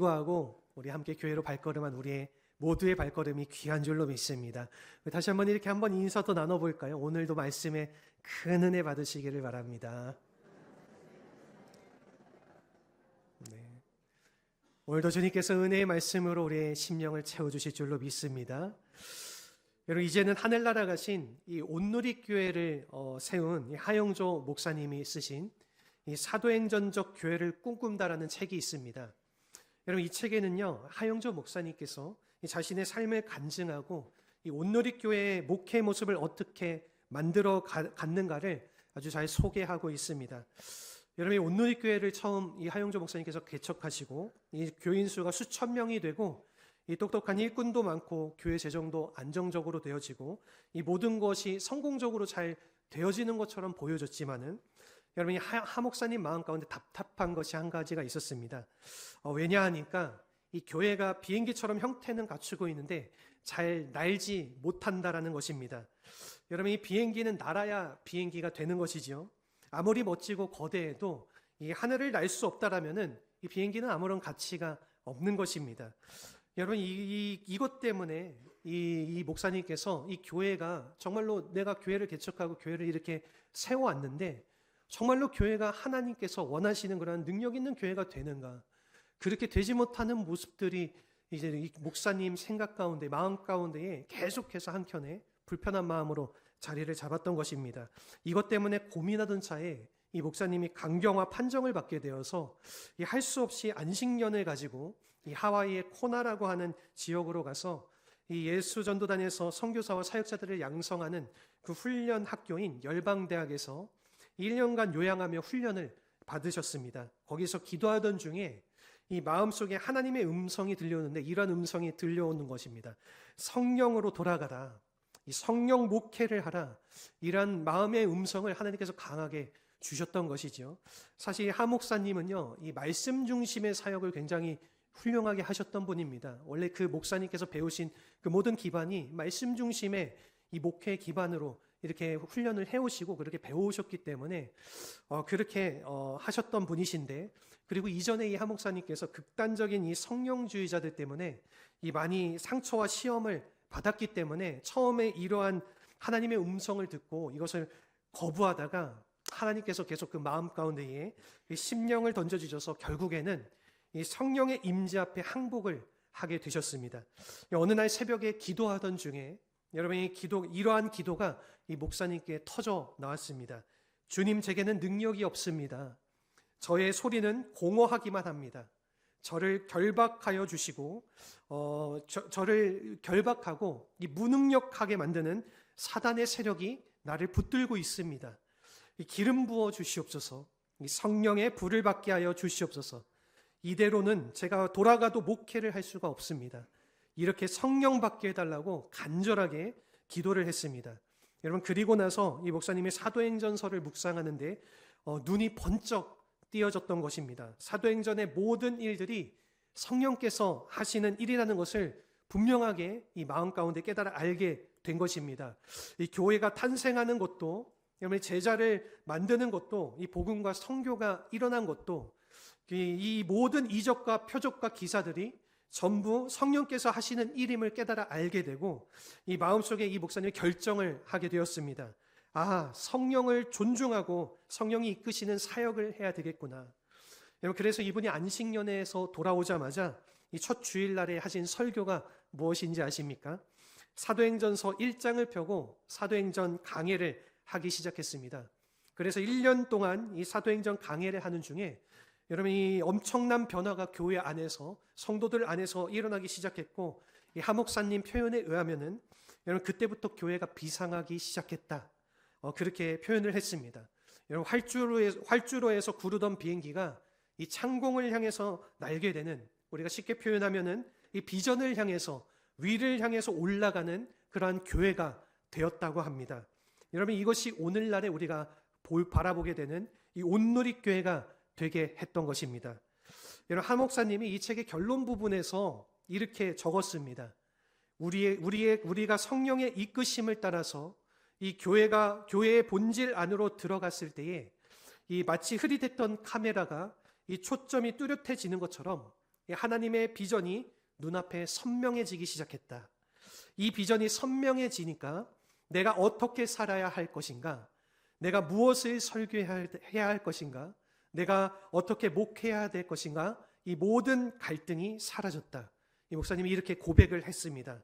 불구하고 우리 함께 교회로 발걸음한 우리의 모두의 발걸음이 귀한 줄로 믿습니다. 다시 한번 이렇게 한번 인사도 나눠볼까요? 오늘도 말씀에 큰 은혜 받으시기를 바랍니다. 네. 오늘도 주님께서 은혜의 말씀으로 우리의 심령을 채워주실 줄로 믿습니다. 여러분, 이제는 하늘나라 가신 이 온누리교회를 세운 이 하영조 목사님이 쓰신 이 사도행전적 교회를 꿈꾼다라는 책이 있습니다. 여러분, 이 책에는요, 하영조 목사님께서 자신의 삶을 간증하고 이 온누리교회의 목회 모습을 어떻게 만들어 갔는가를 아주 잘 소개하고 있습니다. 여러분, 이 온누리교회를 처음 이 하영조 목사님께서 개척하시고 이 교인 수가 수천 명이 되고 이 똑똑한 일꾼도 많고 교회 재정도 안정적으로 되어지고 이 모든 것이 성공적으로 잘 되어지는 것처럼 보여졌지만은 여러분이 하 목사님 마음 가운데 답답한 것이 한 가지가 있었습니다. 왜냐 하니까 이 교회가 비행기처럼 형태는 갖추고 있는데 잘 날지 못한다라는 것입니다. 여러분, 이 비행기는 날아야 비행기가 되는 것이지요. 아무리 멋지고 거대해도 이 하늘을 날 수 없다라면은 이 비행기는 아무런 가치가 없는 것입니다. 여러분, 이것 때문에 이 목사님께서 이 교회가 정말로 내가 교회를 개척하고 교회를 이렇게 세워왔는데 정말로 교회가 하나님께서 원하시는 그런 능력 있는 교회가 되는가? 그렇게 되지 못하는 모습들이 이제 이 목사님 생각 가운데, 마음 가운데에 계속해서 한켠에 불편한 마음으로 자리를 잡았던 것입니다. 이것 때문에 고민하던 차에 이 목사님이 강경화 판정을 받게 되어서 할 수 없이 안식년을 가지고 이 하와이의 코나라고 하는 지역으로 가서 이 예수전도단에서 선교사와 사역자들을 양성하는 그 훈련 학교인 열방대학에서 1년간 요양하며 훈련을 받으셨습니다. 거기서 기도하던 중에 이 마음속에 하나님의 음성이 들려오는데 이런 음성이 들려오는 것입니다. 성령으로 돌아가라. 이 성령 목회를 하라. 이런 마음의 음성을 하나님께서 강하게 주셨던 것이죠. 사실 하 목사님은요, 이 말씀 중심의 사역을 굉장히 훌륭하게 하셨던 분입니다. 원래 그 목사님께서 배우신 그 모든 기반이 말씀 중심의 이 목회 기반으로 이렇게 훈련을 해오시고 그렇게 배우셨기 때문에 그렇게 하셨던 분이신데, 그리고 이전에 이 하 목사님께서 극단적인 이 성령주의자들 때문에 이 많이 상처와 시험을 받았기 때문에 처음에 이러한 하나님의 음성을 듣고 이것을 거부하다가 하나님께서 계속 그 마음 가운데에 심령을 던져주셔서 결국에는 이 성령의 임재 앞에 항복을 하게 되셨습니다. 어느 날 새벽에 기도하던 중에 여러분이 이러한 기도가 이 목사님께 터져 나왔습니다. 주님, 제게는 능력이 없습니다. 저의 소리는 공허하기만 합니다. 저를 결박하여 주시고 저를 결박하고 이 무능력하게 만드는 사단의 세력이 나를 붙들고 있습니다. 이 기름 부어 주시옵소서. 이 성령의 불을 받게 하여 주시옵소서. 이대로는 제가 돌아가도 목회를 할 수가 없습니다. 이렇게 성령 받게 해달라고 간절하게 기도를 했습니다. 여러분, 그리고 나서 이 목사님의 사도행전서를 묵상하는데 눈이 번쩍 띄어졌던 것입니다. 사도행전의 모든 일들이 성령께서 하시는 일이라는 것을 분명하게 이 마음 가운데 깨달아 알게 된 것입니다. 이 교회가 탄생하는 것도, 여러분 제자를 만드는 것도, 이 복음과 선교가 일어난 것도, 이 모든 이적과 표적과 기사들이 전부 성령께서 하시는 일임을 깨달아 알게 되고 이 마음속에 이 목사님이 결정을 하게 되었습니다. 아, 성령을 존중하고 성령이 이끄시는 사역을 해야 되겠구나. 여러분, 그래서 이분이 안식년에서 돌아오자마자 이 첫 주일날에 하신 설교가 무엇인지 아십니까? 사도행전서 1장을 펴고 사도행전 강해를 하기 시작했습니다. 그래서 1년 동안 이 사도행전 강해를 하는 중에 여러분, 이 엄청난 변화가 교회 안에서, 성도들 안에서 일어나기 시작했고, 이 하 목사님 표현에 의하면은 여러분, 그때부터 교회가 비상하기 시작했다. 그렇게 표현을 했습니다. 여러분, 활주로에서 구르던 비행기가 이 창공을 향해서 날게 되는, 우리가 쉽게 표현하면은 이 비전을 향해서, 위를 향해서 올라가는 그러한 교회가 되었다고 합니다. 여러분, 이것이 오늘날에 우리가 바라보게 되는 이 온누리교회가 되게 했던 것입니다. 여러분, 하 목사님이 이 책의 결론 부분에서 이렇게 적었습니다. 우리가 성령의 이끄심을 따라서 이 교회의 본질 안으로 들어갔을 때에 이 마치 흐릿했던 카메라가 이 초점이 뚜렷해지는 것처럼 하나님의 비전이 눈앞에 선명해지기 시작했다. 이 비전이 선명해지니까 내가 어떻게 살아야 할 것인가, 내가 무엇을 설교해야 할 것인가, 내가 어떻게 목회해야 될 것인가, 이 모든 갈등이 사라졌다. 이 목사님이 이렇게 고백을 했습니다.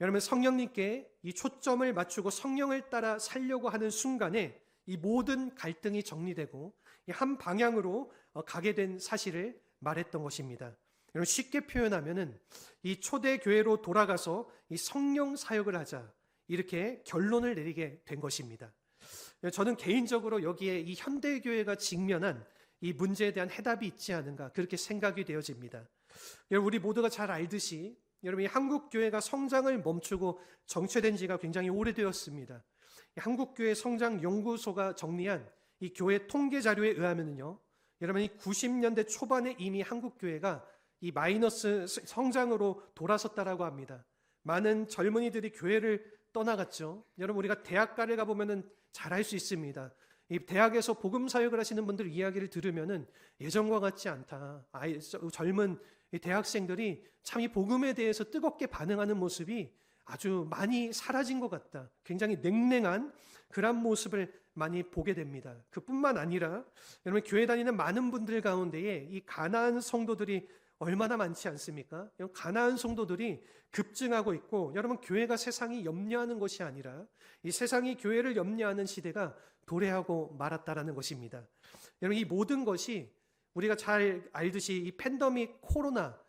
여러분, 성령님께 이 초점을 맞추고 성령을 따라 살려고 하는 순간에 이 모든 갈등이 정리되고 한 방향으로 가게 된 사실을 말했던 것입니다. 여러분, 쉽게 표현하면은 이 초대 교회로 돌아가서 이 성령 사역을 하자, 이렇게 결론을 내리게 된 것입니다. 저는 개인적으로 여기에 이 현대 교회가 직면한 이 문제에 대한 해답이 있지 않은가, 그렇게 생각이 되어집니다. 여러분, 우리 모두가 잘 알듯이 여러분, 이 한국 교회가 성장을 멈추고 정체된 지가 굉장히 오래되었습니다. 한국 교회 성장 연구소가 정리한 이 교회 통계 자료에 의하면요, 여러분, 이 90년대 초반에 이미 한국 교회가 이 마이너스 성장으로 돌아섰다라고 합니다. 많은 젊은이들이 교회를 떠나갔죠. 여러분, 우리가 대학가를 가보면은 잘 알 수 있습니다. 이 대학에서 복음 사역을 하시는 분들 이야기를 들으면은 예전과 같지 않다. 젊은 이 대학생들이 참 이 복음에 대해서 뜨겁게 반응하는 모습이 아주 많이 사라진 것 같다. 굉장히 냉랭한 그런 모습을 많이 보게 됩니다. 그뿐만 아니라 여러분, 교회 다니는 많은 분들 가운데에 이 가나안 성도들이 얼마나 많지 않습니까? 가나안 성도들이 급증하고 있고, 여러분, 교회가 세상이 염려하는 것이 아니라 이 세상이 교회를 염려하는 시대가 도래하고 말았다라는 것입니다. 여러분, 이 모든 것이 우리가 잘 알듯이 이 팬데믹 코로나,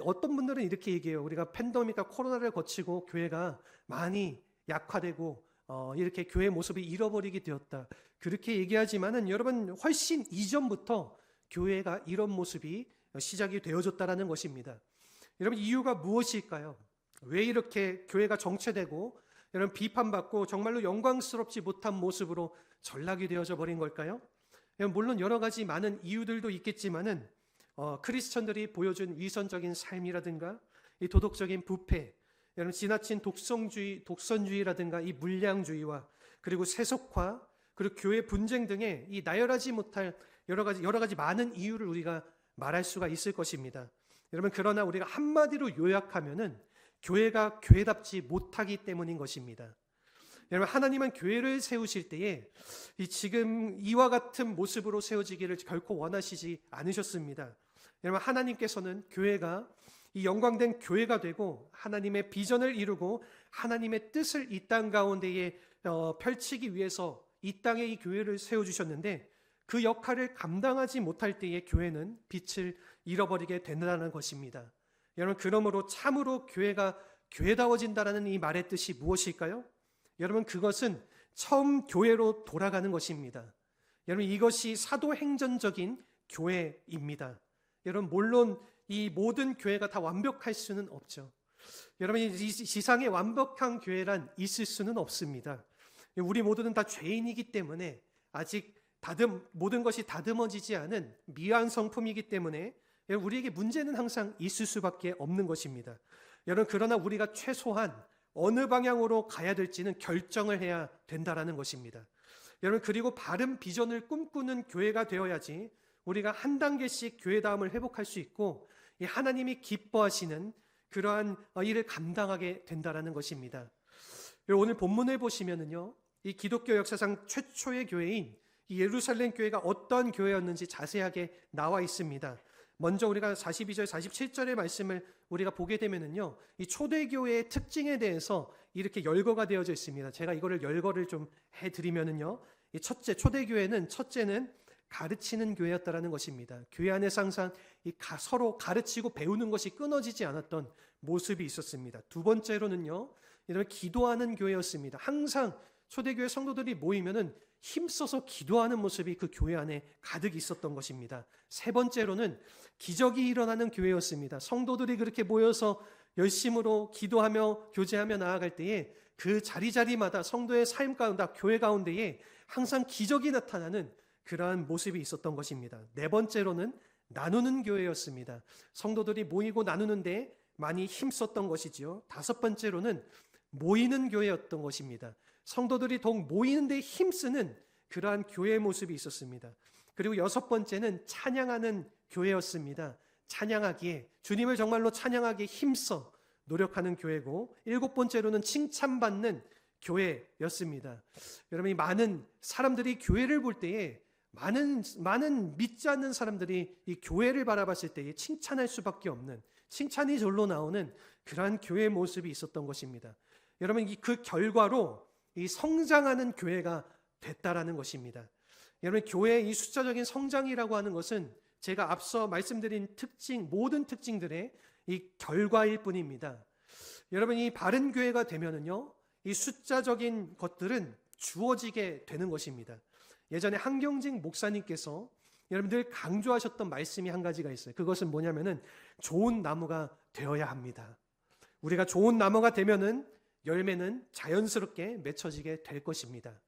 어떤 분들은 이렇게 얘기해요. 우리가 팬데믹과 코로나를 거치고 교회가 많이 약화되고 이렇게 교회 모습이 잃어버리게 되었다, 그렇게 얘기하지만은 여러분, 훨씬 이전부터 교회가 이런 모습이 시작이 되어졌다라는 것입니다. 여러분, 이유가 무엇일까요? 왜 이렇게 교회가 정체되고 여러분, 비판받고 정말로 영광스럽지 못한 모습으로 전락이 되어져 버린 걸까요? 물론 여러 가지 많은 이유들도 있겠지만은 크리스천들이 보여준 위선적인 삶이라든가 이 도덕적인 부패, 여러분, 지나친 독선주의라든가 이 물량주의와 그리고 세속화, 그리고 교회 분쟁 등의 이 나열하지 못할 여러 가지 많은 이유를 우리가 말할 수가 있을 것입니다. 여러분, 그러나 우리가 한마디로 요약하면은 교회가 교회답지 못하기 때문인 것입니다. 여러분, 하나님은 교회를 세우실 때에 지금 이와 같은 모습으로 세워지기를 결코 원하시지 않으셨습니다. 여러분, 하나님께서는 교회가 이 영광된 교회가 되고 하나님의 비전을 이루고 하나님의 뜻을 이 땅 가운데에 펼치기 위해서 이 땅에 이 교회를 세워주셨는데, 그 역할을 감당하지 못할 때에 교회는 빛을 잃어버리게 된다는 것입니다. 여러분, 그러므로 참으로 교회가 교회다워진다라는 이 말의 뜻이 무엇일까요? 여러분, 그것은 처음 교회로 돌아가는 것입니다. 여러분, 이것이 사도행전적인 교회입니다. 여러분, 물론 이 모든 교회가 다 완벽할 수는 없죠. 여러분, 이 지상에 완벽한 교회란 있을 수는 없습니다. 우리 모두는 다 죄인이기 때문에 아직 모든 것이 다듬어지지 않은 미완 성품이기 때문에 우리에게 문제는 항상 있을 수밖에 없는 것입니다. 여러분, 그러나 우리가 최소한 어느 방향으로 가야 될지는 결정을 해야 된다라는 것입니다. 여러분, 그리고 바른 비전을 꿈꾸는 교회가 되어야지 우리가 한 단계씩 교회다움을 회복할 수 있고 하나님이 기뻐하시는 그러한 일을 감당하게 된다라는 것입니다. 오늘 본문을 보시면은요, 이 기독교 역사상 최초의 교회인 이 예루살렘 교회가 어떤 교회였는지 자세하게 나와 있습니다. 먼저 우리가 42절, 47절의 말씀을 우리가 보게 되면은요, 이 초대교회의 특징에 대해서 이렇게 열거가 되어져 있습니다. 제가 이거를 열거를 좀 해드리면은요, 이 초대교회는 첫째는 가르치는 교회였다라는 것입니다. 교회 안에서 항상 서로 가르치고 배우는 것이 끊어지지 않았던 모습이 있었습니다. 두 번째로는요, 이런 기도하는 교회였습니다. 항상 초대교회 성도들이 모이면은 힘써서 기도하는 모습이 그 교회 안에 가득 있었던 것입니다. 세 번째로는 기적이 일어나는 교회였습니다. 성도들이 그렇게 모여서 열심으로 기도하며 교제하며 나아갈 때에 그 자리자리마다 성도의 삶 가운데, 교회 가운데에 항상 기적이 나타나는 그러한 모습이 있었던 것입니다. 네 번째로는 나누는 교회였습니다. 성도들이 모이고 나누는데 많이 힘썼던 것이지요. 다섯 번째로는 모이는 교회였던 것입니다. 성도들이 더욱 모이는 데 힘쓰는 그러한 교회의 모습이 있었습니다. 그리고 여섯 번째는 찬양하는 교회였습니다. 찬양하기에, 주님을 정말로 찬양하기에 힘써 노력하는 교회고, 7번째로는 칭찬받는 교회였습니다. 여러분, 이 많은 사람들이 교회를 볼 때에 많은 믿지 않는 사람들이 이 교회를 바라봤을 때에 칭찬할 수밖에 없는, 칭찬이 절로 나오는 그러한 교회의 모습이 있었던 것입니다. 여러분, 그 결과로 이 성장하는 교회가 됐다라는 것입니다. 여러분, 교회의 이 숫자적인 성장이라고 하는 것은 제가 앞서 말씀드린 모든 특징들의 이 결과일 뿐입니다. 여러분, 이 바른 교회가 되면은요, 이 숫자적인 것들은 주어지게 되는 것입니다. 예전에 한경직 목사님께서 여러분들 강조하셨던 말씀이 한 가지가 있어요. 그것은 뭐냐면은 좋은 나무가 되어야 합니다. 우리가 좋은 나무가 되면은 열매는 자연스럽게 맺혀지게 될 것입니다.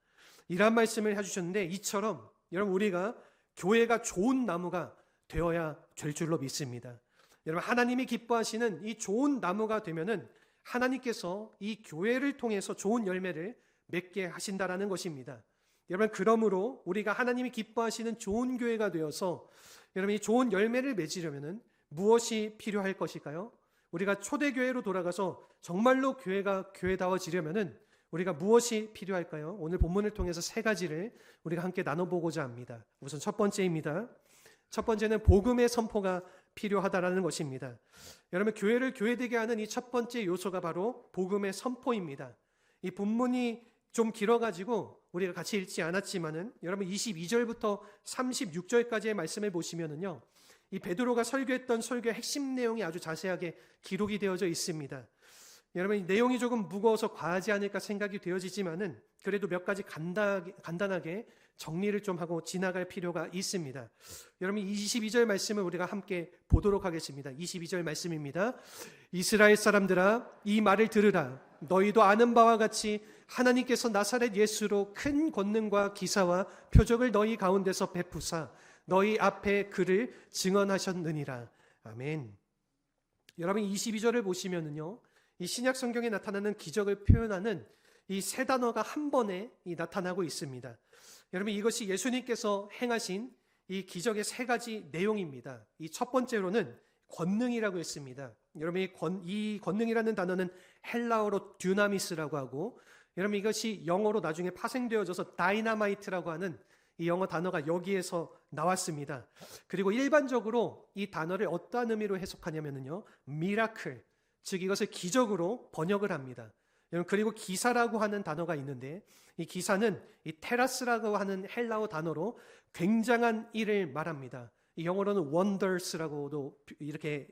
이러한 말씀을 해주셨는데, 이처럼 여러분, 우리가 교회가 좋은 나무가 되어야 될 줄로 믿습니다. 여러분, 하나님이 기뻐하시는 이 좋은 나무가 되면은 하나님께서 이 교회를 통해서 좋은 열매를 맺게 하신다라는 것입니다. 여러분, 그러므로 우리가 하나님이 기뻐하시는 좋은 교회가 되어서 여러분, 이 좋은 열매를 맺으려면은 무엇이 필요할 것일까요? 우리가 초대교회로 돌아가서 정말로 교회가 교회다워지려면은 우리가 무엇이 필요할까요? 오늘 본문을 통해서 3가지를 우리가 함께 나눠보고자 합니다. 우선 첫 번째입니다. 첫 번째는 복음의 선포가 필요하다라는 것입니다. 여러분, 교회를 교회되게 하는 이 첫 번째 요소가 바로 복음의 선포입니다. 이 본문이 좀 길어가지고 우리가 같이 읽지 않았지만은 여러분 22절부터 36절까지의 말씀을 보시면은요, 이 베드로가 설교했던 설교의 핵심 내용이 아주 자세하게 기록이 되어져 있습니다. 여러분, 이 내용이 조금 무거워서 과하지 않을까 생각이 되어지지만은 그래도 몇 가지 간단하게 정리를 좀 하고 지나갈 필요가 있습니다. 여러분, 22절 말씀을 우리가 함께 보도록 하겠습니다. 22절 말씀입니다. 이스라엘 사람들아, 이 말을 들으라. 너희도 아는 바와 같이 하나님께서 나사렛 예수로 큰 권능과 기사와 표적을 너희 가운데서 베푸사 너희 앞에 그를 증언하셨느니라. 아멘. 여러분, 22절을 보시면은요, 이 신약 성경에 나타나는 기적을 표현하는 이 3단어가 한 번에 나타나고 있습니다. 여러분, 이것이 예수님께서 행하신 이 기적의 3가지 내용입니다. 이 첫 번째로는 권능이라고 했습니다. 여러분, 이 권능이라는 단어는 헬라어로 듀나미스라고 하고, 여러분, 이것이 영어로 나중에 파생되어져서 다이나마이트라고 하는 이 영어 단어가 여기에서 나왔습니다. 그리고 일반적으로 이 단어를 어떠한 의미로 해석하냐면요, 미라클, 즉 이것을 기적으로 번역을 합니다. 그리고 기사라고 하는 단어가 있는데, 이 기사는 이 테라스라고 하는 헬라어 단어로 굉장한 일을 말합니다. 이 영어로는 wonders라고도 이렇게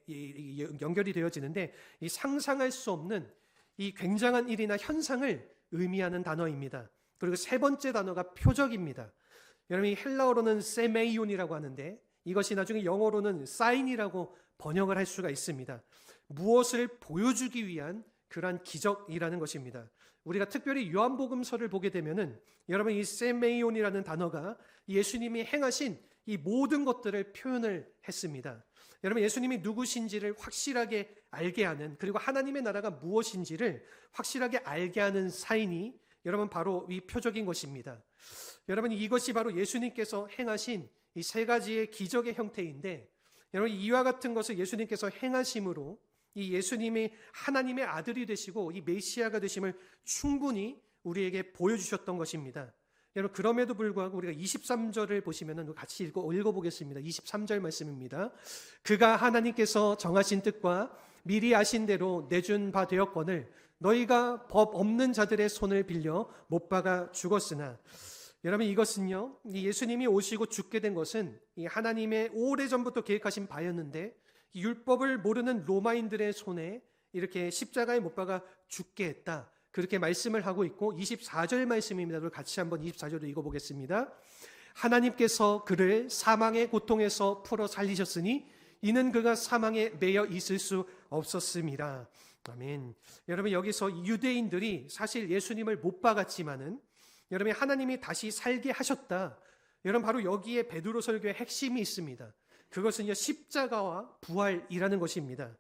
연결이 되어지는데, 이 상상할 수 없는 이 굉장한 일이나 현상을 의미하는 단어입니다. 그리고 3번째 단어가 표적입니다. 여러분, 이 헬라어로는 세메이온이라고 하는데 이것이 나중에 영어로는 사인이라고 번역을 할 수가 있습니다. 무엇을 보여주기 위한 그러한 기적이라는 것입니다. 우리가 특별히 요한복음서를 보게 되면은 여러분, 이 세메이온이라는 단어가 예수님이 행하신 이 모든 것들을 표현을 했습니다. 여러분, 예수님이 누구신지를 확실하게 알게 하는, 그리고 하나님의 나라가 무엇인지를 확실하게 알게 하는 사인이 여러분 바로 이 표적인 것입니다. 여러분, 이것이 바로 예수님께서 행하신 이 3가지의 기적의 형태인데, 여러분, 이와 같은 것을 예수님께서 행하심으로 이 예수님이 하나님의 아들이 되시고 이 메시아가 되심을 충분히 우리에게 보여주셨던 것입니다. 여러분, 그럼에도 불구하고 우리가 23절을 보시면 같이 읽어보겠습니다. 23절 말씀입니다. 그가 하나님께서 정하신 뜻과 미리 아신 대로 내준 바 되었거늘 너희가 법 없는 자들의 손을 빌려 못 박아 죽었으나. 여러분, 이것은요, 이 예수님이 오시고 죽게 된 것은 이 하나님의 오래전부터 계획하신 바였는데, 이 율법을 모르는 로마인들의 손에 이렇게 십자가에 못 박아 죽게 했다, 그렇게 말씀을 하고 있고, 24절 말씀입니다. 같이 한번 24절을 읽어보겠습니다. 하나님께서 그를 사망의 고통에서 풀어 살리셨으니 이는 그가 사망에 매여 있을 수 없었음이라. 아멘. 여러분, 여기서 유대인들이 사실 예수님을 못 박았지만은 여러분, 하나님이 다시 살게 하셨다. 여러분, 바로 여기에 베드로 설교의 핵심이 있습니다. 그것은요, 십자가와 부활이라는 것입니다.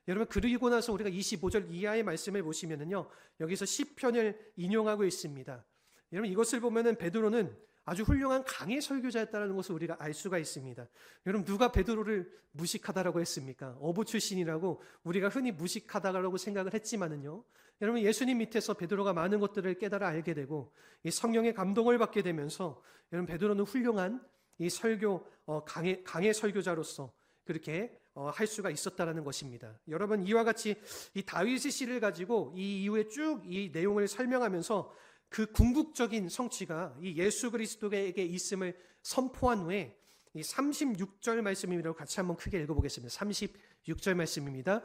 여러분, 그리고 나서 우리가 25절 이하의 말씀을 보시면은요, 여기서 시편을 인용하고 있습니다. 여러분, 이것을 보면은 베드로는 아주 훌륭한 강의 설교자였다는 것을 우리가 알 수가 있습니다. 여러분, 누가 베드로를 무식하다라고 했습니까? 어부 출신이라고 우리가 흔히 무식하다라고 생각을 했지만은요, 여러분, 예수님 밑에서 베드로가 많은 것들을 깨달아 알게 되고 이 성령의 감동을 받게 되면서 여러분, 베드로는 훌륭한 이 설교 강의 설교자로서 그렇게 할 수가 있었다라는 것입니다. 여러분, 이와 같이 이 다윗의 시를 가지고 이 이후에 쭉 이 내용을 설명하면서 그 궁극적인 성취가 이 예수 그리스도에게 있음을 선포한 후에 이 36절 말씀이라고 같이 한번 크게 읽어보겠습니다. 36절 말씀입니다.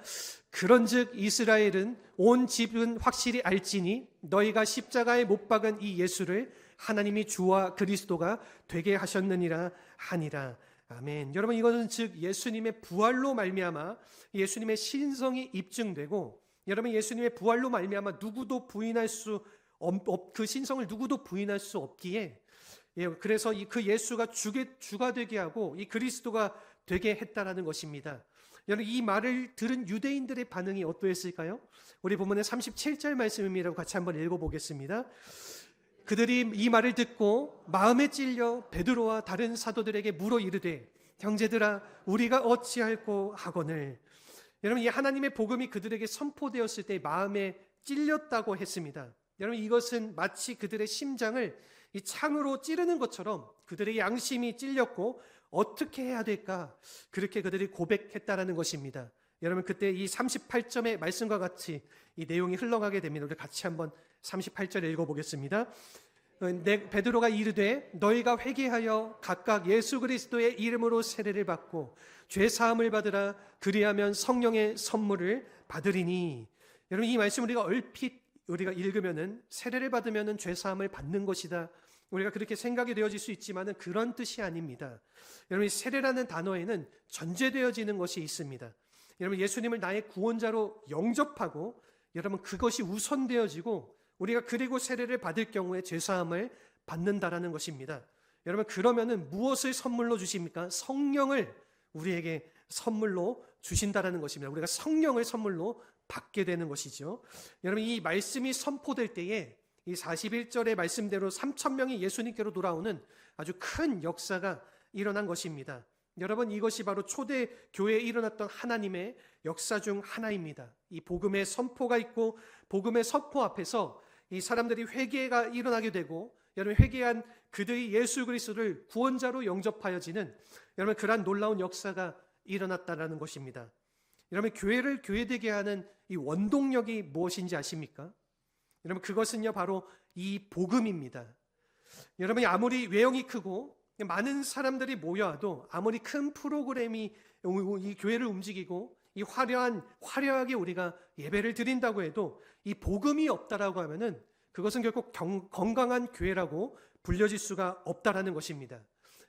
그런즉 이스라엘은 온 집은 확실히 알지니 너희가 십자가에 못 박은 이 예수를 하나님이 주와 그리스도가 되게 하셨느니라 하니라. 아멘. 여러분, 이것은 즉 예수님의 부활로 말미암아 예수님의 신성이 입증되고, 여러분, 예수님의 부활로 말미암아 누구도 부인할 수 그 신성을 누구도 부인할 수 없기에, 그래서 그 예수가 주가 되게 하고 이 그리스도가 되게 했다라는 것입니다. 여러분, 이 말을 들은 유대인들의 반응이 어떠했을까요? 우리 본문의 37절 말씀이라고 같이 한번 읽어보겠습니다. 그들이 이 말을 듣고 마음에 찔려 베드로와 다른 사도들에게 물어 이르되 형제들아 우리가 어찌할꼬 하거늘. 여러분, 이 하나님의 복음이 그들에게 선포되었을 때 마음에 찔렸다고 했습니다. 여러분, 이것은 마치 그들의 심장을 이 창으로 찌르는 것처럼 그들의 양심이 찔렸고 어떻게 해야 될까, 그렇게 그들이 고백했다라는 것입니다. 여러분, 그때 이 38점의 말씀과 같이 이 내용이 흘러가게 됩니다. 우리 같이 한번 38절 읽어보겠습니다. 베드로가 이르되 너희가 회개하여 각각 예수 그리스도의 이름으로 세례를 받고 죄 사함을 받으라. 그리하면 성령의 선물을 받으리니. 여러분, 이 말씀 우리가 얼핏 우리가 읽으면은 세례를 받으면은 죄 사함을 받는 것이다, 우리가 그렇게 생각이 되어질 수 있지만은 그런 뜻이 아닙니다. 여러분, 이 세례라는 단어에는 전제되어지는 것이 있습니다. 여러분, 예수님을 나의 구원자로 영접하고 여러분 그것이 우선되어지고 우리가 그리고 세례를 받을 경우에 죄 사함을 받는다라는 것입니다. 여러분, 그러면은 무엇을 선물로 주십니까? 성령을 우리에게 선물로 주신다라는 것입니다. 우리가 성령을 선물로 받게 되는 것이죠. 여러분, 이 말씀이 선포될 때에 이 41절의 말씀대로 3,000명이 예수님께로 돌아오는 아주 큰 역사가 일어난 것입니다. 여러분, 이것이 바로 초대 교회에 일어났던 하나님의 역사 중 하나입니다. 이 복음의 선포가 있고 복음의 선포 앞에서 이 사람들이 회개가 일어나게 되고, 여러분, 회개한 그들이 예수 그리스도를 구원자로 영접하여지는 여러분 그러한 놀라운 역사가 일어났다라는 것입니다. 여러분, 교회를 교회되게 하는 이 원동력이 무엇인지 아십니까? 여러분, 그것은요 바로 이 복음입니다. 여러분이 아무리 외형이 크고 많은 사람들이 모여도, 아무리 큰 프로그램이 이 교회를 움직이고 이 화려하게 우리가 예배를 드린다고 해도 이 복음이 없다라고 하면은 그것은 결국 건강한 교회라고 불려질 수가 없다라는 것입니다.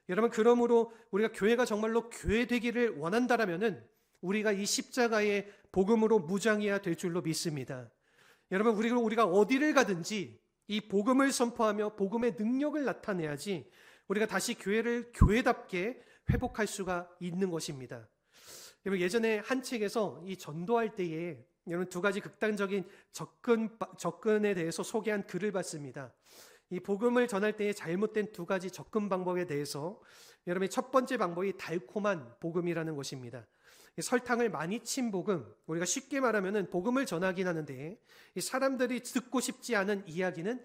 여러분, 그러므로 우리가 교회가 정말로 교회 되기를 원한다라면은 우리가 이 십자가의 복음으로 무장해야 될 줄로 믿습니다. 여러분, 우리가 어디를 가든지 이 복음을 선포하며 복음의 능력을 나타내야지 우리가 다시 교회를 교회답게 회복할 수가 있는 것입니다. 여러분, 예전에 한 책에서 이 전도할 때에 여러분 두 가지 극단적인 접근에 대해서 소개한 글을 봤습니다. 이 복음을 전할 때의 잘못된 두 가지 접근 방법에 대해서, 여러분의 첫 번째 방법이 달콤한 복음이라는 것입니다. 설탕을 많이 친 복음, 우리가 쉽게 말하면 복음을 전하긴 하는데 이 사람들이 듣고 싶지 않은 이야기는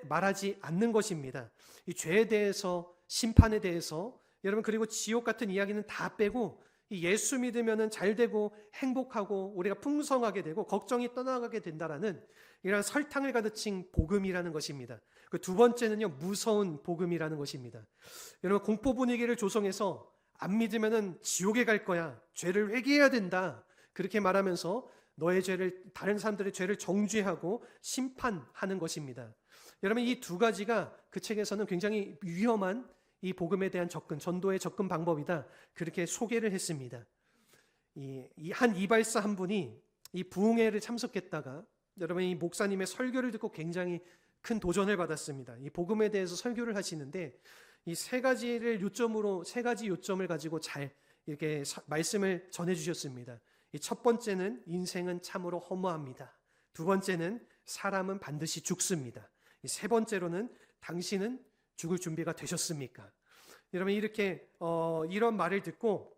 말하지 않는 것입니다. 이 죄에 대해서, 심판에 대해서, 여러분, 그리고 지옥 같은 이야기는 다 빼고 이 예수 믿으면 잘 되고 행복하고 우리가 풍성하게 되고 걱정이 떠나가게 된다라는 이런 설탕을 가득 친 복음이라는 것입니다. 그 두 번째는요, 무서운 복음이라는 것입니다. 여러분, 공포 분위기를 조성해서 안 믿으면은 지옥에 갈 거야, 죄를 회개해야 된다, 그렇게 말하면서 다른 사람들의 죄를 정죄하고 심판하는 것입니다. 여러분, 이 두 가지가 그 책에서는 굉장히 위험한 이 복음에 대한 전도의 접근 방법이다, 그렇게 소개를 했습니다. 한 이발사 한 분이 이 부흥회를 참석했다가 여러분 이 목사님의 설교를 듣고 굉장히 큰 도전을 받았습니다. 이 복음에 대해서 설교를 하시는데 이 세 가지 요점을 가지고 잘 이렇게 말씀을 전해 주셨습니다. 이 첫 번째는 인생은 참으로 허무합니다. 두 번째는 사람은 반드시 죽습니다. 이 세 번째로는 당신은 죽을 준비가 되셨습니까? 여러분 이렇게 이런 말을 듣고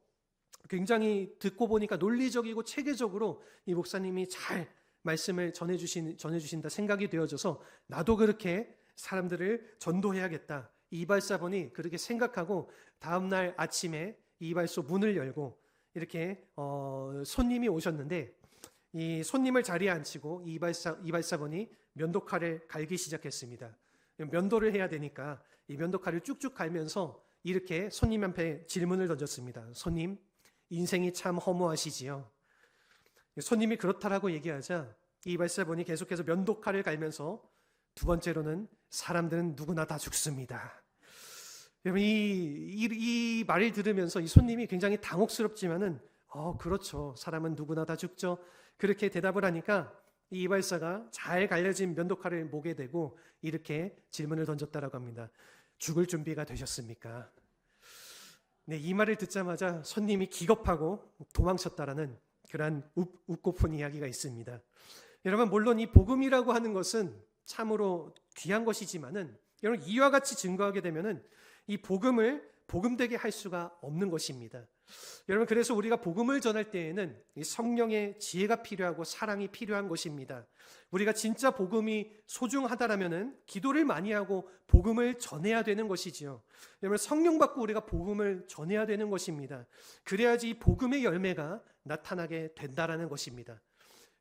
굉장히 듣고 보니까 논리적이고 체계적으로 이 목사님이 잘 말씀을 전해주신다 생각이 되어져서 나도 그렇게 사람들을 전도해야겠다. 이발사본이 그렇게 생각하고 다음날 아침에 이발소 문을 열고 이렇게 손님이 오셨는데 이 손님을 자리에 앉히고 이발사본이 면도칼을 갈기 시작했습니다. 면도를 해야 되니까 이 면도칼을 쭉쭉 갈면서 이렇게 손님 앞에 질문을 던졌습니다. 손님, 인생이 참 허무하시지요? 손님이 그렇다라고 얘기하자 이발사본이 계속해서 면도칼을 갈면서 두 번째로는 사람들은 누구나 다 죽습니다. 여러분 이 말을 들으면서 이 손님이 굉장히 당혹스럽지만은 그렇죠. 사람은 누구나 다 죽죠. 그렇게 대답을 하니까 이 이발사가 잘 갈려진 면도칼을 목에 대고 이렇게 질문을 던졌다라고 합니다. 죽을 준비가 되셨습니까? 네, 이 말을 듣자마자 손님이 기겁하고 도망쳤다라는 그러한 웃고픈 이야기가 있습니다. 여러분 물론 이 복음이라고 하는 것은 참으로 귀한 것이지만은 여러분 이와 같이 증거하게 되면은 이 복음을 복음되게 할 수가 없는 것입니다. 여러분 그래서 우리가 복음을 전할 때에는 이 성령의 지혜가 필요하고 사랑이 필요한 것입니다. 우리가 진짜 복음이 소중하다라면은 기도를 많이 하고 복음을 전해야 되는 것이지요. 여러분 성령 받고 우리가 복음을 전해야 되는 것입니다. 그래야지 이 복음의 열매가 나타나게 된다라는 것입니다.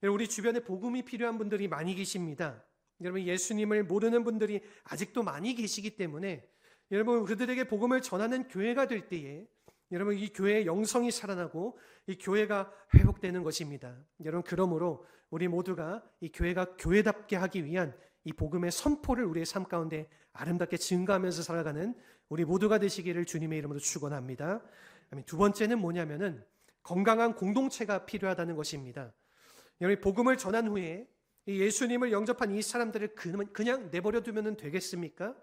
여러분 우리 주변에 복음이 필요한 분들이 많이 계십니다. 여러분 예수님을 모르는 분들이 아직도 많이 계시기 때문에 여러분 그들에게 복음을 전하는 교회가 될 때에 여러분 이 교회의 영성이 살아나고 이 교회가 회복되는 것입니다. 여러분 그러므로 우리 모두가 이 교회가 교회답게 하기 위한 이 복음의 선포를 우리의 삶 가운데 아름답게 증가하면서 살아가는 우리 모두가 되시기를 주님의 이름으로 축원합니다. 두 번째는 뭐냐면은 건강한 공동체가 필요하다는 것입니다. 여러분 복음을 전한 후에 이 예수님을 영접한 이 사람들을 그냥 내버려 두면 되겠습니까?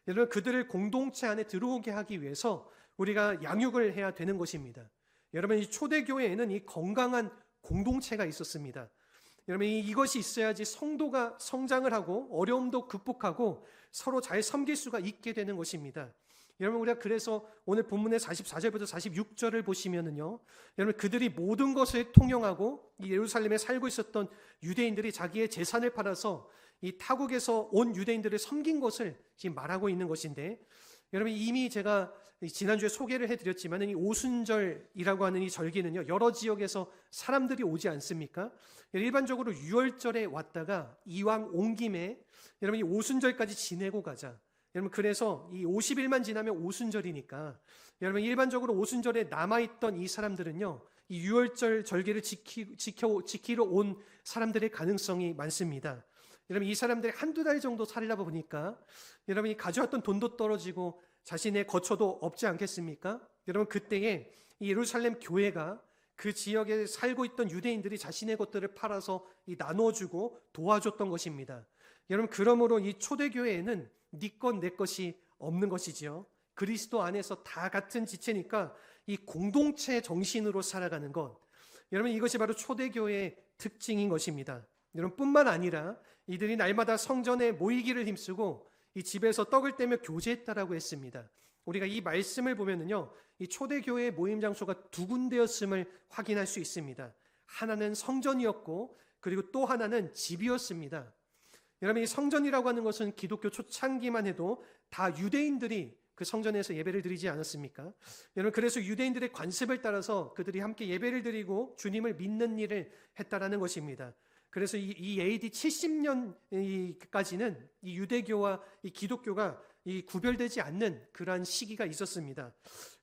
여러분 그들을 공동체 안에 들어오게 하기 위해서 우리가 양육을 해야 되는 것입니다. 여러분 이 초대교회에는 이 건강한 공동체가 있었습니다. 여러분 이것이 있어야지 성도가 성장을 하고 어려움도 극복하고 서로 잘 섬길 수가 있게 되는 것입니다. 여러분 우리가 그래서 오늘 본문의 44절부터 46절을 보시면은요, 여러분 그들이 모든 것을 통용하고 이 예루살렘에 살고 있었던 유대인들이 자기의 재산을 팔아서 이 타국에서 온 유대인들을 섬긴 것을 지금 말하고 있는 것인데, 여러분 이미 제가 지난주에 소개를 해드렸지만 이 오순절이라고 하는 이 절기는요 여러 지역에서 사람들이 오지 않습니까? 일반적으로 6월절에 왔다가 이왕 온 김에 여러분 이 오순절까지 지내고 가자. 여러분 그래서 이 50일만 지나면 오순절이니까 여러분 일반적으로 오순절에 남아있던 이 사람들은요 이 6월절 절기를 지키러 온 사람들의 가능성이 많습니다. 여러분 이 사람들이 한두 달 정도 살다 보니까 여러분이 가져왔던 돈도 떨어지고 자신의 거처도 없지 않겠습니까? 여러분 그때에 이 예루살렘 교회가 그 지역에 살고 있던 유대인들이 자신의 것들을 팔아서 나눠주고 도와줬던 것입니다. 여러분 그러므로 이 초대교회에는 네 것 내 것이 없는 것이지요. 그리스도 안에서 다 같은 지체니까 이 공동체 정신으로 살아가는 것, 여러분 이것이 바로 초대교회의 특징인 것입니다. 여러분 뿐만 아니라 이들이 날마다 성전에 모이기를 힘쓰고 이 집에서 떡을 떼며 교제했다라고 했습니다. 우리가 이 말씀을 보면은요, 이 초대교회의 모임 장소가 두 군데였음을 확인할 수 있습니다. 하나는 성전이었고 그리고 또 하나는 집이었습니다. 여러분 이 성전이라고 하는 것은 기독교 초창기만 해도 다 유대인들이 그 성전에서 예배를 드리지 않았습니까? 여러분 그래서 유대인들의 관습을 따라서 그들이 함께 예배를 드리고 주님을 믿는 일을 했다라는 것입니다. 그래서 이 AD 70년까지는 이 유대교와 이 기독교가 이 구별되지 않는 그러한 시기가 있었습니다.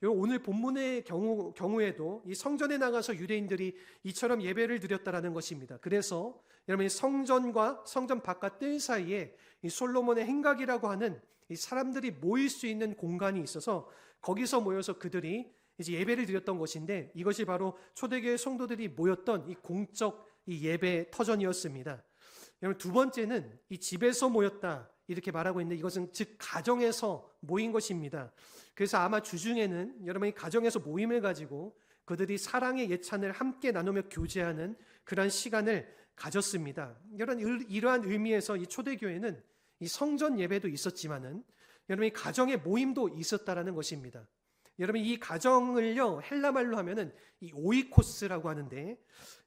오늘 본문의 경우에도 이 성전에 나가서 유대인들이 이처럼 예배를 드렸다라는 것입니다. 그래서 여러분 성전과 성전 바깥 뜰 사이에 이 솔로몬의 행각이라고 하는 이 사람들이 모일 수 있는 공간이 있어서 거기서 모여서 그들이 이제 예배를 드렸던 것인데, 이것이 바로 초대교회 성도들이 모였던 이 공적 이 예배 터전이었습니다. 여러분 두 번째는 이 집에서 모였다 이렇게 말하고 있는데, 이것은 즉 가정에서 모인 것입니다. 그래서 아마 주중에는 여러분이 가정에서 모임을 가지고 그들이 사랑의 예찬을 함께 나누며 교제하는 그러한 시간을 가졌습니다. 이러한 의미에서 이 초대교회는 이 성전 예배도 있었지만은 여러분 이 가정의 모임도 있었다라는 것입니다. 여러분 이 가정을요 헬라말로 하면은 이 오이코스라고 하는데,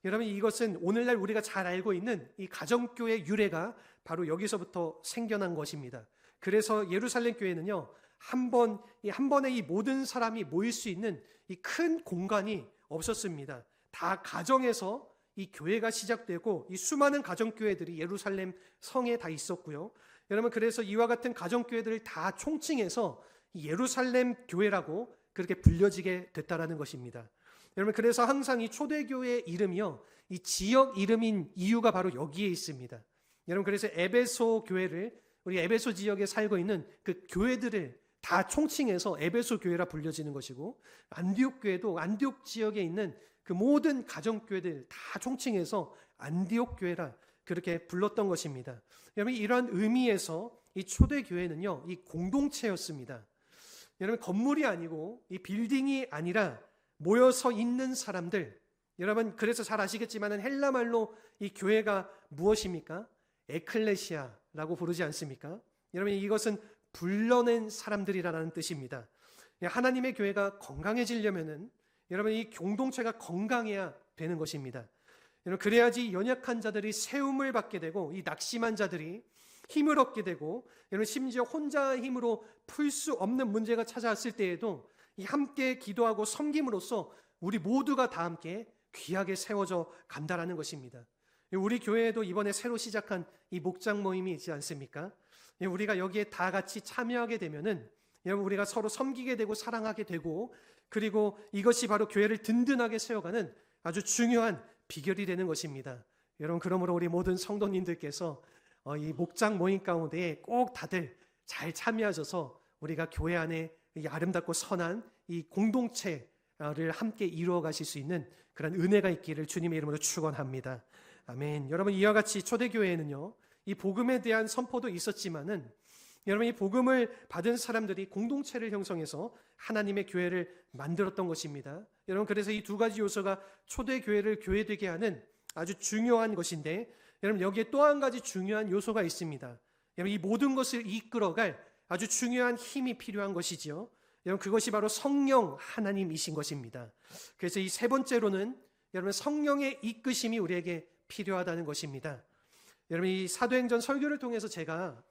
여러분 이것은 오늘날 우리가 잘 알고 있는 이 가정교회 유래가 바로 여기서부터 생겨난 것입니다. 그래서 예루살렘 교회는요 한 번에 이 모든 사람이 모일 수 있는 이 큰 공간이 없었습니다. 다 가정에서 이 교회가 시작되고 이 수많은 가정교회들이 예루살렘 성에 다 있었고요. 여러분 그래서 이와 같은 가정교회들을 다 총칭해서 예루살렘 교회라고 그렇게 불려지게 됐다라는 것입니다. 여러분 그래서 항상 이 초대교회의 이름이요 이 지역 이름인 이유가 바로 여기에 있습니다. 여러분 그래서 에베소 교회를, 우리 에베소 지역에 살고 있는 그 교회들을 다 총칭해서 에베소 교회라 불려지는 것이고, 안디옥 교회도 안디옥 지역에 있는 그 모든 가정교회들 다 총칭해서 안디옥 교회라 그렇게 불렀던 것입니다. 여러분 이러한 의미에서 이 초대교회는요 이 공동체였습니다. 여러분 건물이 아니고 이 빌딩이 아니라 모여서 있는 사람들, 여러분 그래서 잘 아시겠지만 헬라말로 이 교회가 무엇입니까? 에클레시아라고 부르지 않습니까? 여러분 이것은 불러낸 사람들이라는 뜻입니다. 하나님의 교회가 건강해지려면은 여러분 이 공동체가 건강해야 되는 것입니다. 여러분 그래야지 연약한 자들이 세움을 받게 되고 이 낙심한 자들이 힘을 얻게 되고, 여러분 심지어 혼자의 힘으로 풀 수 없는 문제가 찾아왔을 때에도 이 함께 기도하고 섬김으로써 우리 모두가 다 함께 귀하게 세워져 간다라는 것입니다. 우리 교회에도 이번에 새로 시작한 이 목장 모임이 있지 않습니까? 우리가 여기에 다 같이 참여하게 되면은 여러분 우리가 서로 섬기게 되고 사랑하게 되고, 그리고 이것이 바로 교회를 든든하게 세워가는 아주 중요한 비결이 되는 것입니다. 여러분 그러므로 우리 모든 성도님들께서 이 목장 모임 가운데 꼭 다들 잘 참여하셔서 우리가 교회 안에 이 아름답고 선한 이 공동체를 함께 이루어 가실 수 있는 그런 은혜가 있기를 주님의 이름으로 축원합니다. 아멘. 여러분 이와 같이 초대교회에는요 이 복음에 대한 선포도 있었지만은 여러분 이 복음을 받은 사람들이 공동체를 형성해서 하나님의 교회를 만들었던 것입니다. 여러분 그래서 이 두 가지 요소가 초대교회를 교회되게 하는 아주 중요한 것인데, 여러분 여기에 또 한 가지 중요한 요소가 있습니다. 여러분 이 모든 것을 이끌어갈 아주 중요한 힘이 필요한 것이지요. 여러분 그것이 바로 성령 하나님이신 것입니다. 그래서 이 세 번째로는 여러분 성령의 이끄심이 우리에게 필요하다는 것입니다. 여러분 이 사도행전 설교를 통해서 제가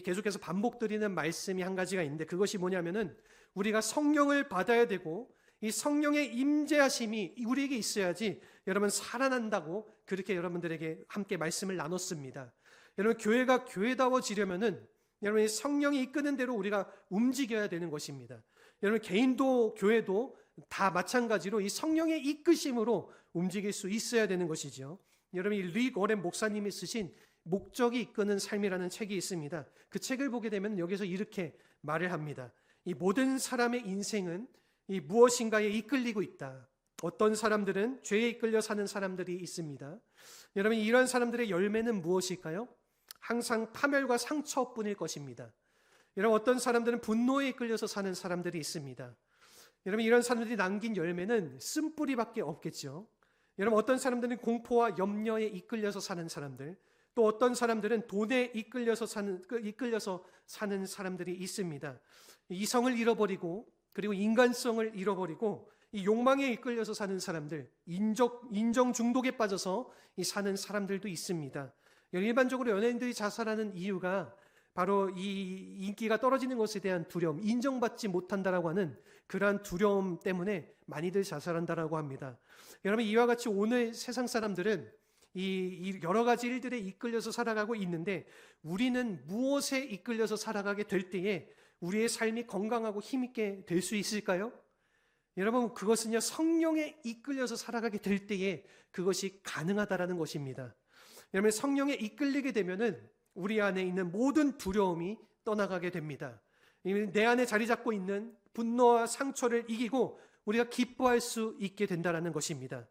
계속해서 반복드리는 말씀이 한 가지가 있는데, 그것이 뭐냐면은 우리가 성령을 받아야 되고 이 성령의 임재하심이 우리에게 있어야지 여러분 살아난다고 그렇게 여러분들에게 함께 말씀을 나눴습니다. 여러분 교회가 교회다워지려면은 여러분 성령이 이끄는 대로 우리가 움직여야 되는 것입니다. 여러분 개인도 교회도 다 마찬가지로 이 성령의 이끄심으로 움직일 수 있어야 되는 것이죠. 여러분 이 릭 오렌 목사님이 쓰신 목적이 이끄는 삶이라는 책이 있습니다. 그 책을 보게 되면 여기서 이렇게 말을 합니다. 이 모든 사람의 인생은 이 무엇인가에 이끌리고 있다. 어떤 사람들은 죄에 이끌려 사는 사람들이 있습니다. 여러분 이런 사람들의 열매는 무엇일까요? 항상 파멸과 상처뿐일 것입니다. 여러분 어떤 사람들은 분노에 이끌려서 사는 사람들이 있습니다. 여러분 이런 사람들이 남긴 열매는 쓴뿌리밖에 없겠죠. 여러분 어떤 사람들은 공포와 염려에 이끌려서 사는 사람들, 또 어떤 사람들은 돈에 이끌려서 사는 사람들이 있습니다. 이성을 잃어버리고 그리고 인간성을 잃어버리고 이 욕망에 이끌려서 사는 사람들, 인정 중독에 빠져서 사는 사람들도 있습니다. 일반적으로 연예인들이 자살하는 이유가 바로 이 인기가 떨어지는 것에 대한 두려움, 인정받지 못한다라고 하는 그러한 두려움 때문에 많이들 자살한다라고 합니다. 여러분 이와 같이 오늘 세상 사람들은 이 여러 가지 일들에 이끌려서 살아가고 있는데, 우리는 무엇에 이끌려서 살아가게 될 때에 우리의 삶이 건강하고 힘있게 될 수 있을까요? 여러분 그것은요 성령에 이끌려서 살아가게 될 때에 그것이 가능하다라는 것입니다. 여러분 성령에 이끌리게 되면은 우리 안에 있는 모든 두려움이 떠나가게 됩니다. 내 안에 자리 잡고 있는 분노와 상처를 이기고 우리가 기뻐할 수 있게 된다라는 것입니다.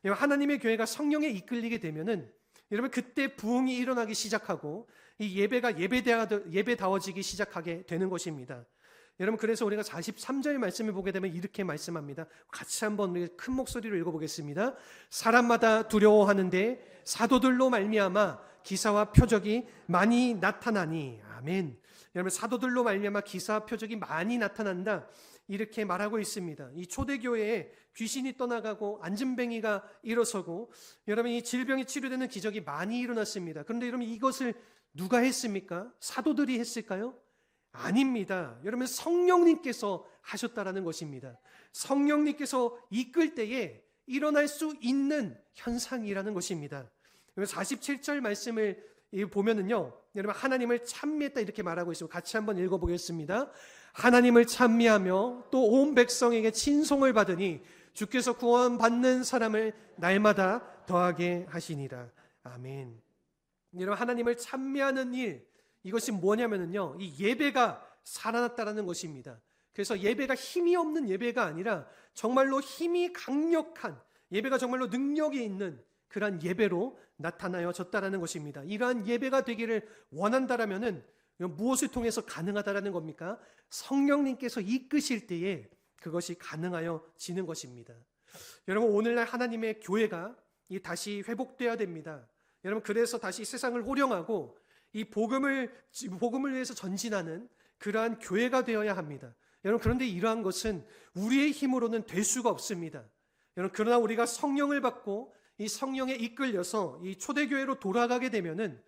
하나님의 교회가 성령에 이끌리게 되면은 여러분 그때 부흥이 일어나기 시작하고 이 예배가 예배다워지기 시작하게 되는 것입니다. 여러분 그래서 우리가 43절 말씀을 보게 되면 이렇게 말씀합니다. 같이 한번 우리 큰 목소리로 읽어보겠습니다. 사람마다 두려워하는데 사도들로 말미암아 기사와 표적이 많이 나타나니. 아멘. 여러분 사도들로 말미암아 기사 표적이 많이 나타난다 이렇게 말하고 있습니다. 이 초대교회에 귀신이 떠나가고 안진뱅이가 일어서고 여러분 이 질병이 치료되는 기적이 많이 일어났습니다. 그런데 여러분 이것을 누가 했습니까? 사도들이 했을까요? 아닙니다. 여러분 성령님께서 하셨다라는 것입니다. 성령님께서 이끌 때에 일어날 수 있는 현상이라는 것입니다. 47절 말씀을 보면은요, 여러분 하나님을 찬미했다 이렇게 말하고 있습니다. 같이 한번 읽어보겠습니다. 하나님을 찬미하며 또 온 백성에게 친송을 받으니 주께서 구원받는 사람을 날마다 더하게 하시니라. 아멘. 여러분 하나님을 찬미하는 일, 이것이 뭐냐면요, 이 예배가 살아났다라는 것입니다. 그래서 예배가 힘이 없는 예배가 아니라 정말로 힘이 강력한 예배가 정말로 능력이 있는 그러한 예배로 나타나졌다라는 것입니다. 이러한 예배가 되기를 원한다라면은 무엇을 통해서 가능하다라는 겁니까? 성령님께서 이끄실 때에 그것이 가능하여지는 것입니다. 여러분 오늘날 하나님의 교회가 다시 회복되어야 됩니다. 여러분 그래서 다시 세상을 호령하고 이 복음을 위해서 전진하는 그러한 교회가 되어야 합니다. 여러분 그런데 이러한 것은 우리의 힘으로는 될 수가 없습니다. 여러분 그러나 우리가 성령을 받고 이 성령에 이끌려서 이 초대교회로 돌아가게 되면은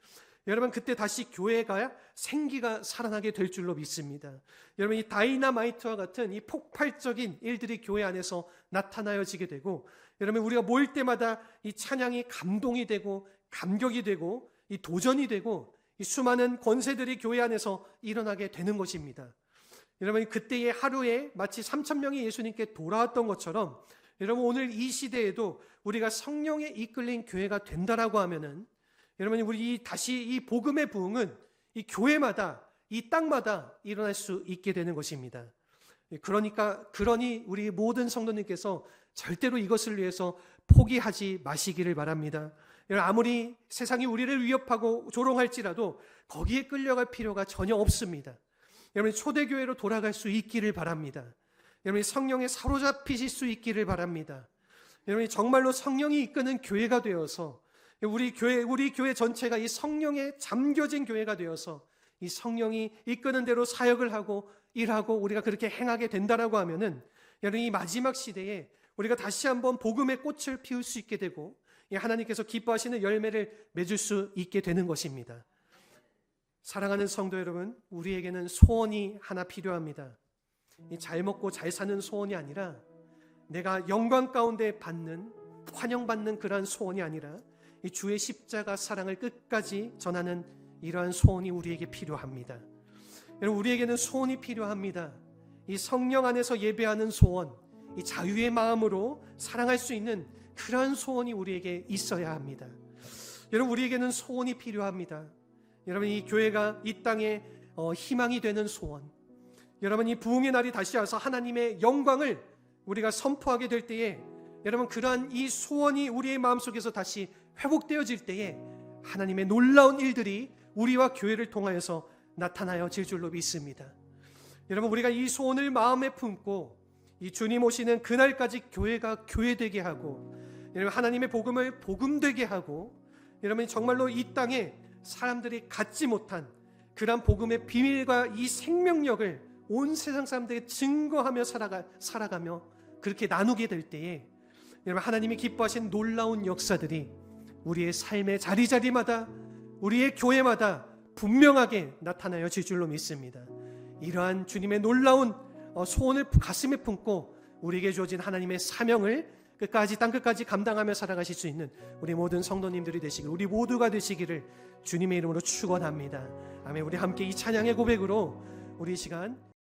여러분 그때 다시 교회가 생기가 살아나게 될 줄로 믿습니다. 여러분 이 다이나마이트와 같은 이 폭발적인 일들이 교회 안에서 나타나여지게 되고 여러분 우리가 모일 때마다 이 찬양이 감동이 되고 감격이 되고 이 도전이 되고 이 수많은 권세들이 교회 안에서 일어나게 되는 것입니다. 여러분 그때의 하루에 마치 3,000명이 예수님께 돌아왔던 것처럼 여러분 오늘 이 시대에도 우리가 성령에 이끌린 교회가 된다라고 하면은 여러분 우리 다시 이 복음의 부흥은 이 교회마다 이 땅마다 일어날 수 있게 되는 것입니다. 그러니 우리 모든 성도님께서 절대로 이것을 위해서 포기하지 마시기를 바랍니다. 아무리 세상이 우리를 위협하고 조롱할지라도 거기에 끌려갈 필요가 전혀 없습니다. 여러분 초대교회로 돌아갈 수 있기를 바랍니다. 여러분이 성령에 사로잡히실 수 있기를 바랍니다. 여러분이 정말로 성령이 이끄는 교회가 되어서 우리 교회 전체가 이 성령에 잠겨진 교회가 되어서 이 성령이 이끄는 대로 사역을 하고 일하고 우리가 그렇게 행하게 된다라고 하면은 여러분 이 마지막 시대에 우리가 다시 한번 복음의 꽃을 피울 수 있게 되고 하나님께서 기뻐하시는 열매를 맺을 수 있게 되는 것입니다. 사랑하는 성도 여러분, 우리에게는 소원이 하나 필요합니다. 잘 먹고 잘 사는 소원이 아니라 내가 영광 가운데 환영받는 그러한 소원이 아니라 이 주의 십자가 사랑을 끝까지 전하는 이러한 소원이 우리에게 필요합니다. 여러분 우리에게는 소원이 필요합니다. 이 성령 안에서 예배하는 소원, 이 자유의 마음으로 사랑할 수 있는 그러한 소원이 우리에게 있어야 합니다. 여러분 우리에게는 소원이 필요합니다. 여러분 이 교회가 이 땅에 희망이 되는 소원, 여러분 이 부흥의 날이 다시 와서 하나님의 영광을 우리가 선포하게 될 때에 여러분 그러한 이 소원이 우리의 마음속에서 다시 회복되어질 때에 하나님의 놀라운 일들이 우리와 교회를 통하여서 나타나질 줄로 믿습니다. 여러분 우리가 이 소원을 마음에 품고 이 주님 오시는 그날까지 교회가 교회되게 하고 여러분 하나님의 복음을 복음되게 하고 여러분 정말로 이 땅에 사람들이 갖지 못한 그런 복음의 비밀과 이 생명력을 온 세상 사람들에게 증거하며 살아가며 그렇게 나누게 될 때에 여러분 하나님이 기뻐하신 놀라운 역사들이 우리의 삶의 자리자리마다 우리의 교회마다 분명하게 나타나질 줄로 믿습니다. 이러한 주님의 놀라운 소원을 가슴에 품고 우리에게 주어진 하나님의 사명을 끝까지 땅끝까지 감당하며 살아가실 수 있는 우리 모든 성도님들이 되시길 우리 모두가 되시기를 주님의 이름으로 축원합니다. 아멘. 우리 함께 이 찬양의 고백으로 우리 시간